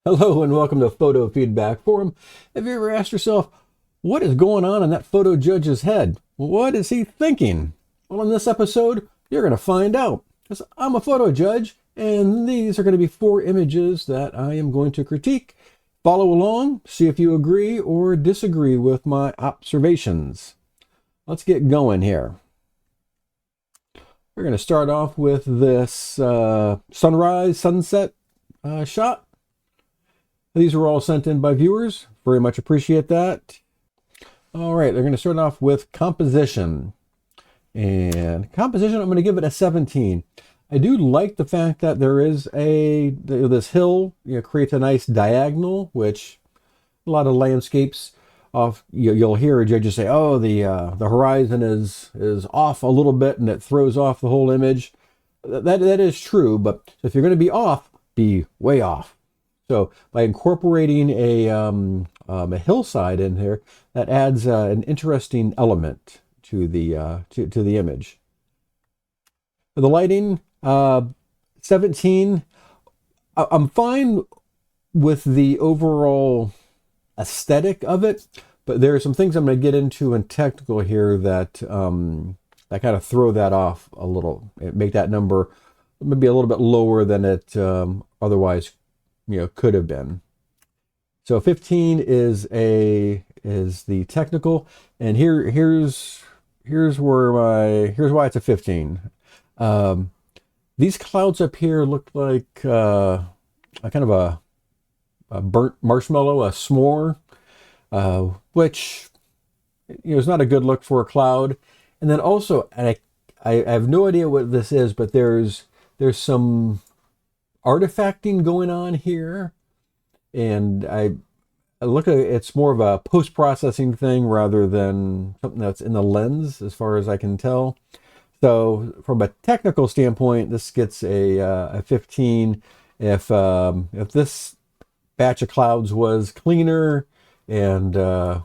Hello and welcome to Photo Feedback Forum. Have you ever asked yourself, what is going on in that photo judge's head? What is he thinking? Well, in this episode, you're going to find out. Because I'm a photo judge, and these are going to be 4 images that I am going to critique. Follow along, see if you agree or disagree with my observations. Let's get going here. We're going to start off with this sunrise, sunset shot. These were all sent in by viewers. Very much appreciate that. All right, they're going to start off with composition. And composition, I'm going to give it a 17. I do like the fact that there is this hill, creates a nice diagonal, which a lot of landscapes off, you'll hear a judge say, "Oh, the horizon is off a little bit," and it throws off the whole image. That is true, but if you're going to be off, be way off. So by incorporating a hillside in here, that adds an interesting element to the to the image. For the lighting, 17. I'm fine with the overall aesthetic of it, but there are some things I'm going to get into in technical here that that kind of throw that off a little, make that number maybe a little bit lower than it otherwise could have been. So 15 is the technical, and here's why it's a 15. These clouds up here look like a kind of a burnt marshmallow, a s'more, which is not a good look for a cloud. And then also, and I have no idea what this is, but there's some artifacting going on here, and I look at it's more of a post-processing thing rather than something that's in the lens, as far as I can tell. So from a technical standpoint, this gets a 15. If this batch of clouds was cleaner and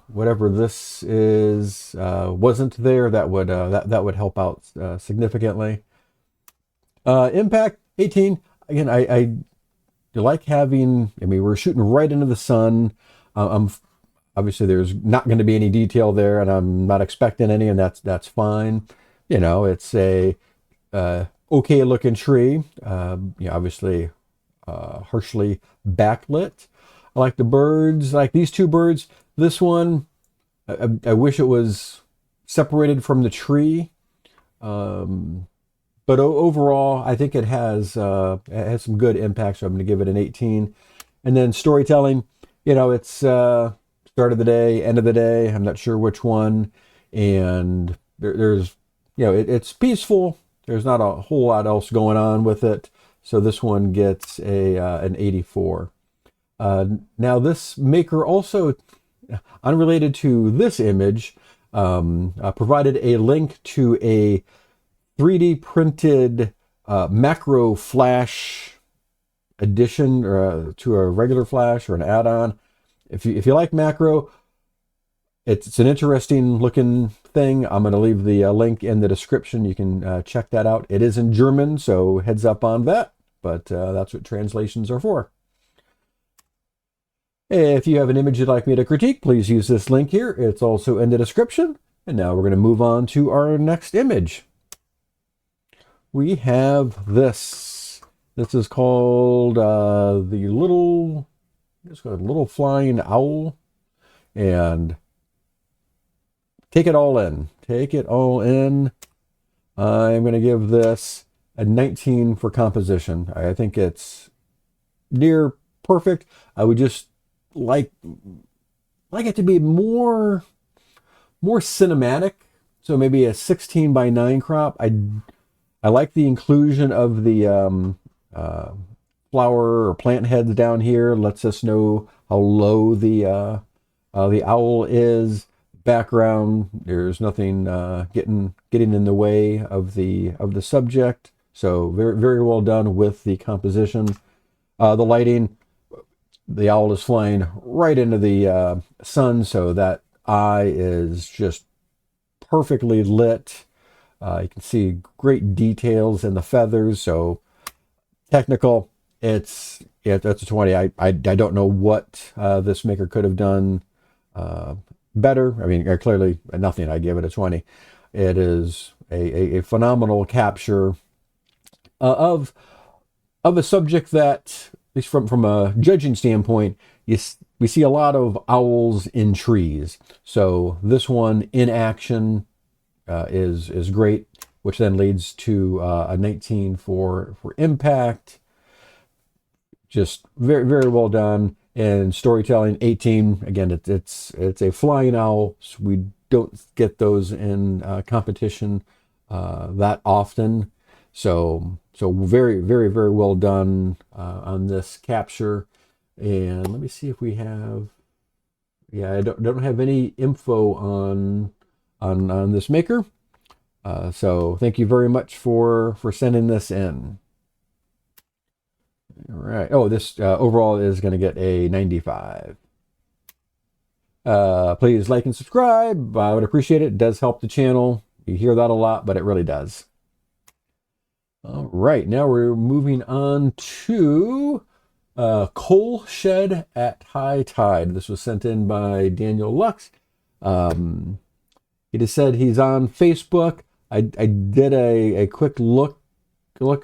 whatever this is wasn't there, that would help out significantly. Impact 18. Again, I like having, we're shooting right into the sun. Obviously there's not going to be any detail there, and I'm not expecting any, and that's fine. It's a okay looking tree. Obviously harshly backlit. I like the birds, like these two birds. This one, I wish it was separated from the tree. But overall, I think it has some good impact, so I'm going to give it an 18. And then storytelling, it's start of the day, end of the day. I'm not sure which one. And there's, it's peaceful. There's not a whole lot else going on with it. So this one gets an 84. Now this maker also, unrelated to this image, provided a link to a 3D printed macro flash addition, or to a regular flash or an add-on. If you like macro, it's an interesting looking thing. I'm going to leave the link in the description. You can check that out. It is in German, so heads up on that, but that's what translations are for. If you have an image you'd like me to critique, please use this link here. It's also in the description. And now we're going to move on to our next image. We have this. This is called the little flying owl. And take it all in. Take it all in. I'm going to give this a 19 for composition. I think it's near perfect. I would just like it to be more cinematic. So maybe a 16:9 crop. I like the inclusion of the flower or plant heads down here. Lets us know how low the owl is. Background, there's nothing getting in the way of the subject. So very, very well done with the composition. The lighting, the owl is flying right into the sun, so that eye is just perfectly lit. You can see great details in the feathers. So technical, it's Yeah, that's a 20. I don't know what this maker could have done better. I mean, clearly nothing. I give it a 20. It is a phenomenal capture of a subject that, at least from a judging standpoint, we see a lot of owls in trees. So this one in action is great, which then leads to a 19 for impact. Just very very well done. And storytelling 18. Again, it's a flying owl. So we don't get those in competition that often. So very very very well done on this capture. And let me see if we have. Yeah, I don't have any info on this maker. So thank you very much for sending this in. All right. Oh, this overall is going to get a 95. Please like and subscribe. I would appreciate it. It does help the channel. You hear that a lot, but it really does. All right. Now we're moving on to Coal Shed at High Tide. This was sent in by Daniel Lux. He just said he's on Facebook. I did a quick look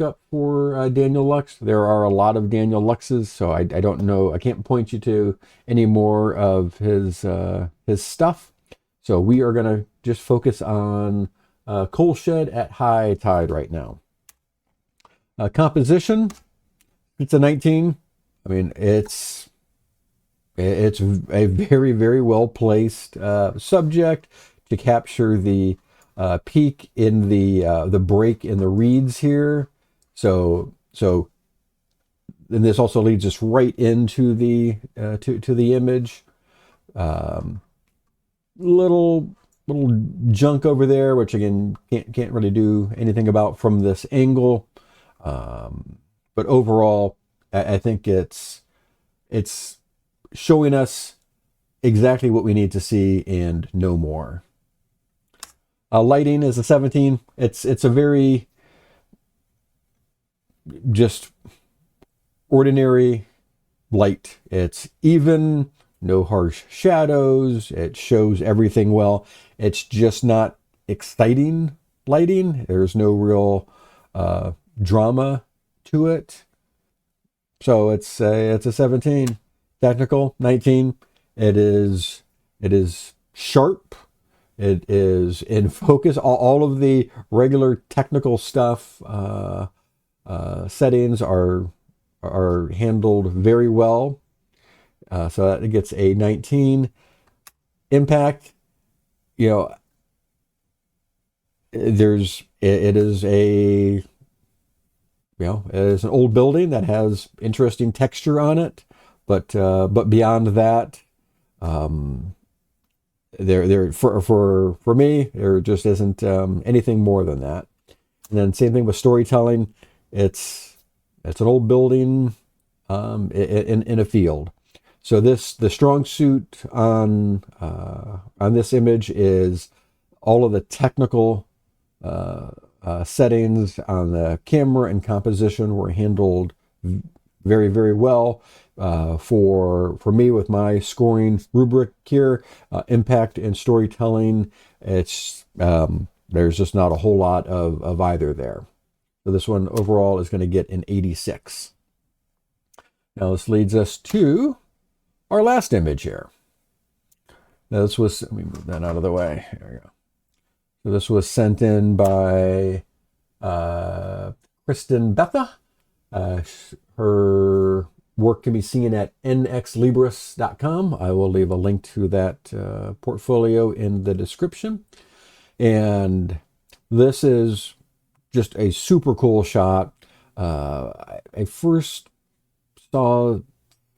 up for Daniel Lux. There are a lot of Daniel Luxes, so I don't know. I can't point you to any more of his stuff. So we are going to just focus on Coal Shed at High Tide right now. Composition, it's a 19. I mean, it's a very very well placed subject to capture the peak in the break in the reeds here. So and this also leads us right into the to the image. Little junk over there, which again can't really do anything about from this angle. But overall, I think it's showing us exactly what we need to see and no more. Lighting is a 17. It's a very just ordinary light. It's even, no harsh shadows. It shows everything well. It's just not exciting lighting. There's no real drama to it. So it's a 17. Technical 19. It is sharp. It is in focus. All of the regular technical stuff settings are handled very well. So that gets a 19. Impact, it is it is an old building that has interesting texture on it, but beyond that, there for me there just isn't anything more than that. And then same thing with storytelling. It's an old building in a field. So the strong suit on this image is all of the technical settings on the camera and composition were handled very very well. For me, with my scoring rubric here, impact and storytelling, it's there's just not a whole lot of either there. So this one overall is going to get an 86. Now this leads us to our last image here. Now this was, let me move that out of the way. There we go. So this was sent in by Kristen Betha. Her work can be seen at nxlibris.com. I will leave a link to that portfolio in the description. And this is just a super cool shot. I first saw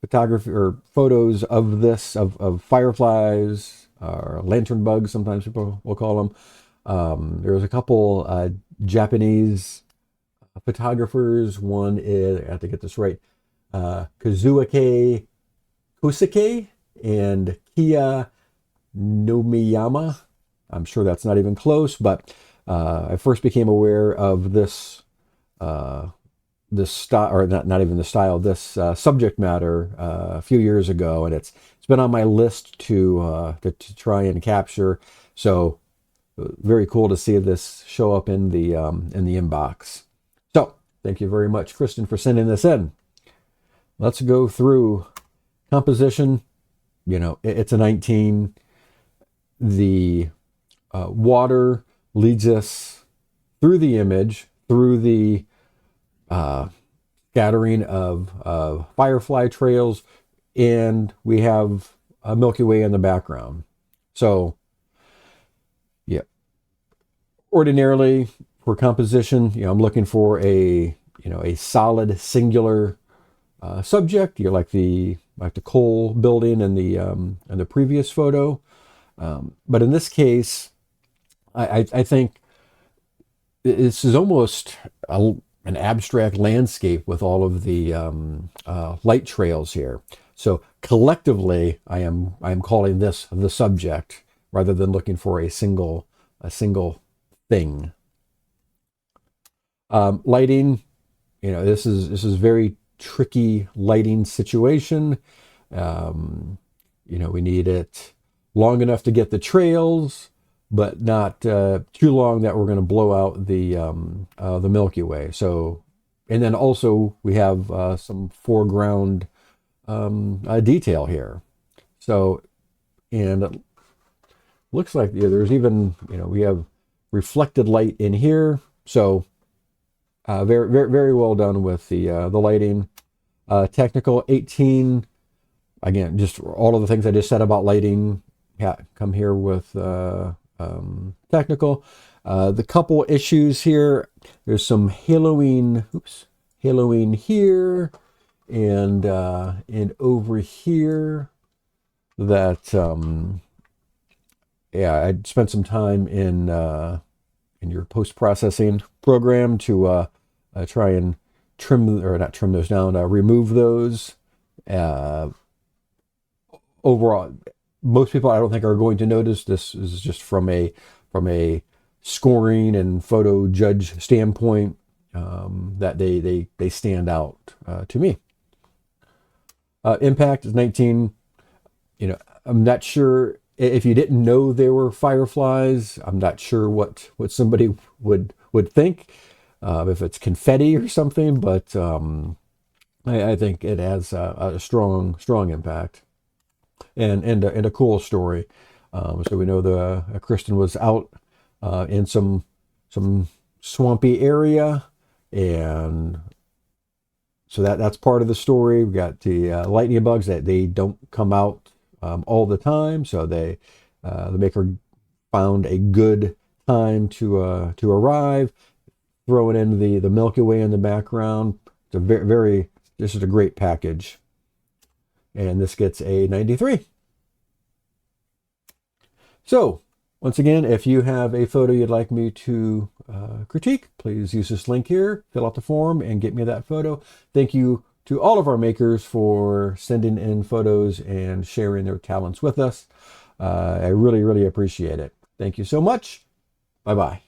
photography or photos of this, of fireflies or lantern bugs, sometimes people will call them. There was a couple Japanese photographers. One is, I have to get this right, Kazuake Kosuke and Kia Nomiyama. I'm sure that's not even close, but I first became aware of this this style, or not even the style, this subject matter a few years ago, and it's been on my list to try and capture. So very cool to see this show up in the inbox. So thank you very much, Kristen, for sending this in. Let's go through composition. You know, it's a 19. The water leads us through the image, through the scattering of firefly trails, and we have a Milky Way in the background. So, yeah, ordinarily for composition, I'm looking for a solid singular subject. You like the coal building in the previous photo, but in this case, I think this is almost an abstract landscape with all of the light trails here. So collectively, I am calling this the subject rather than looking for a single thing. Lighting, this is very tricky lighting situation. We need it long enough to get the trails, but not too long that we're going to blow out the Milky Way. So, and then also we have some foreground detail here. So, and it looks like there's even we have reflected light in here. So, very very very well done with the lighting. Technical 18. Again, just all of the things I just said about lighting come here with technical. The couple issues here, there's some haloing here and over here that I spent some time in your post-processing program to try and remove those. Overall, most people I don't think are going to notice. This is just from a scoring and photo judge standpoint that they stand out to me. Impact is 19. I'm not sure if you didn't know there were fireflies. I'm not sure what somebody would think if it's confetti or something, but I think it has a strong impact. And a cool story. So we know the Kristen was out in some swampy area, and so that's part of the story. We got the lightning bugs that they don't come out all the time, so the maker found a good time to arrive, throwing in the Milky Way in the background. It's a this is a great package. And this gets a 93. So, once again, if you have a photo you'd like me to critique, please use this link here, fill out the form, and get me that photo. Thank you to all of our makers for sending in photos and sharing their talents with us. I really, really appreciate it. Thank you so much. Bye-bye.